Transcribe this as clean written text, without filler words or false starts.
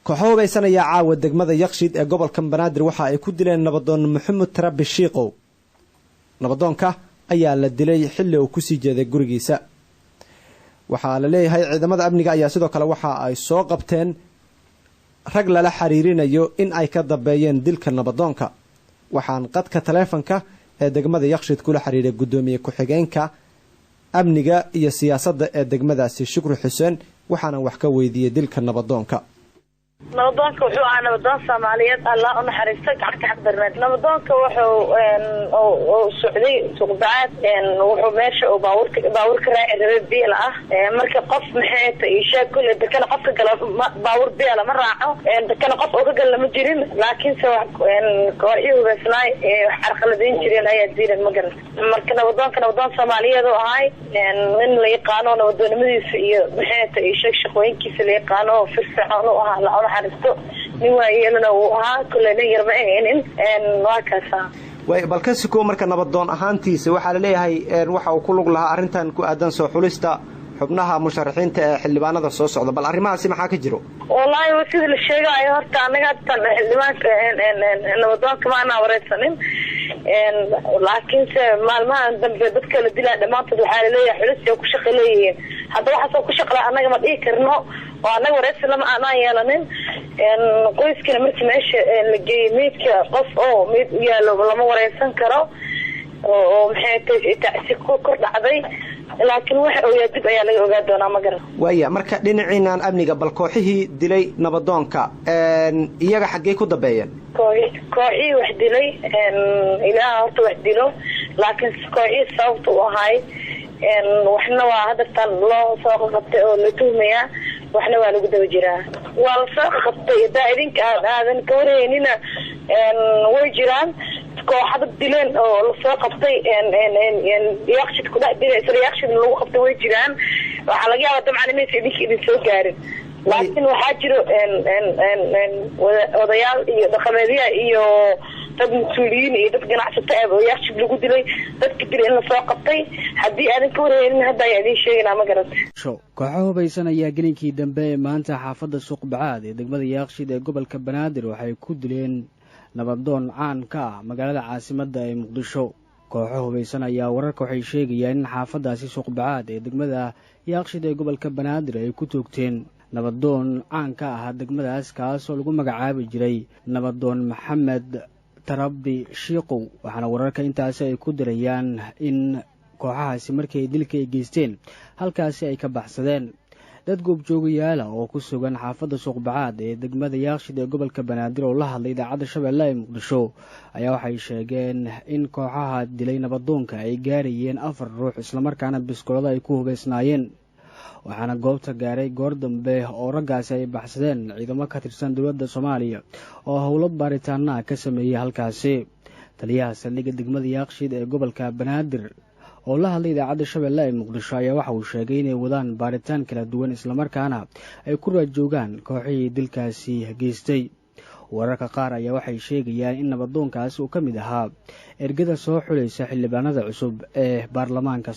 kooxo baysanaya caawa degmada Yakshiid ee gobolka Banaadir waxa ay ku dileen nabadoon Maxamed Tarabi Shiiqow. nabadoonka ayaa la dilay xilli uu ku sii jeeday gurigiisa. waxaa la leeyahay ciidamada amniga ayaa sidoo kale waxa ay soo qabteen rag lala xiriirinayo in ay ka dambeeyeen dilka nabadoonka. waxaan qadka taleefanka ee degmada Yakshiid kula xiriiray gudoomiye ku-xigeenka amniga iyo siyaasadda ee degmadaasi Shukri Xuseen waxaana wax ka weydiiyay dilka nabadoonka. nabadoonka wuxuu ahaa nabadoon Soomaaliyeed Allah u naxariisto gacanka xaq darmeed. nabadoonka wuxuu socday suuqbaad wuxuu meesha oo baawurka raaci rabay biil ah marka qof maxay tahay sheeg kule dadkana qofka gala baawur biil ma raaco dadkana qof oo ka gal lama jirin laakiin se wax kooxii hubeysnaay wax arqaladeyn jireen ayaa diiran ma garan marka nabadoon Soomaaliyeed oo ahay in la yaqaano nabadoonnimadiisa iyo maxay tahay sheeg shaqooyinkiisa la yaqaano firfircoon oo ah xaristo nin waayeelna uu ahaa kulana yarba in waa kaasa way balkaasi ko marka nabadoon ahaantiisa waxa la leeyahay waxa uu ku lug lahaa arintan ku aadan soo xulista xubnaha musharaxiinta ee xildhibaanada soo socda bal arrimahaasi maxaa ka jiro wallahi sida la sheegayo horta anaga tan xildhibaanka nabadoonka ma ana wareersanin laakiin maalmahan dambe dadka la dilaa dhamaantood waxa la leeyahay xulis ku shaqaleeyeen hadda waxa soo ku shaqala anaga ma dhigi karno oo anaga wareersan lama aan yeelanin qoyskana markii meesha la geeyay meedka qof oo meed u yaalo lama wareersan karo oo maxay taasi ku kor dhacday laakiin waxa uu yahay dib ayaa laga ogaa doonaa ma garan waya marka dhinaciinan amniga bal kooxihii dilay nabadoonka iyaga xaggee ku dambeeyeen kooxihii wax dilay ilaaha horta wax dilo laakiin kooxihii sababta u ahay waxna waa hadda loo soo qabtay oo la tuhmaya waxna waa lagu daba jiraa waa la soo qabtay daa'idinka aadan ka wareynina way jiraan kooxada dileen oo la soo qabtay Yakshiid ku dhacday isla Yakshiid lagu qabtay way jiraan waxa laga yaabaa dabcan inay idin soo gaarin laakiin waxa jiro odayaal iyo dhaqameedyo iyo dad mas'uuliyiin iyo dad ganacsato ah oo Yakshiid lagu dilay dadka dilay in la soo qabtay hadii aadan ka wareynin hadda ay idin sheegnaa ma garantay kooxo hubaysan ayaa gelinkii dambe maanta xaafadda Suuqbacaad ee degmada Yakshiid ee gobolka Banaadir waxay ku dileen nabadoon caan ka ah magaalada caasimadda ee Muqdisho. kooxo hubaysan ayaa wararka waxay sheegayaan in xaafadaasi Suuqbacaad ee degmada Yakshiid ee gobolka Banaadir ay ku toogteen nabadoon caan ka ah degmadaas kaas oo lagu magacaabi jiray nabadoon Maxamed Tarabi Shiiqow. waxaana wararka intaasi ay ku dirayaan in kooxahaasi markii ay dilka ay geysteen halkaasi ay ka baxsadeen. dad goobjoogayaal oo ku sugan xaafadda Suuqbacaad ee degmada Yakshiid ee gobolka Banaadir oo la hadlay idaacadda Shabeelle ee Muqdisho ayaa waxay sheegeen in kooxaha dilay nabadoonka ay gaarayeen 4 ruux isla markaana biskoolada ay ku hubeysnaayeen. waxaana goobta gaaray goor dambe oo raggaasi ay baxsadeen ciidamo ka tirsan dowladda Soomaaliya oo howlo baaritaana ka sameeyay halkaasi. taliyaha saldhigga degmada Yakshiid ee gobolka Banaadir oo la hadlay idaacadda Shabeelle ee Muqdisho ayaa waxa uu sheegay inay wadaan baaritaan kala duwan isla markaana ay ku raajoogaan kooxihii dilkaasi geystay. wararka qaar ayaa waxay sheegayaan in nabadoonkaasi uu ka mid ahaa ergada soo xulaysa xildhibaanada cusub ee baarlamaanka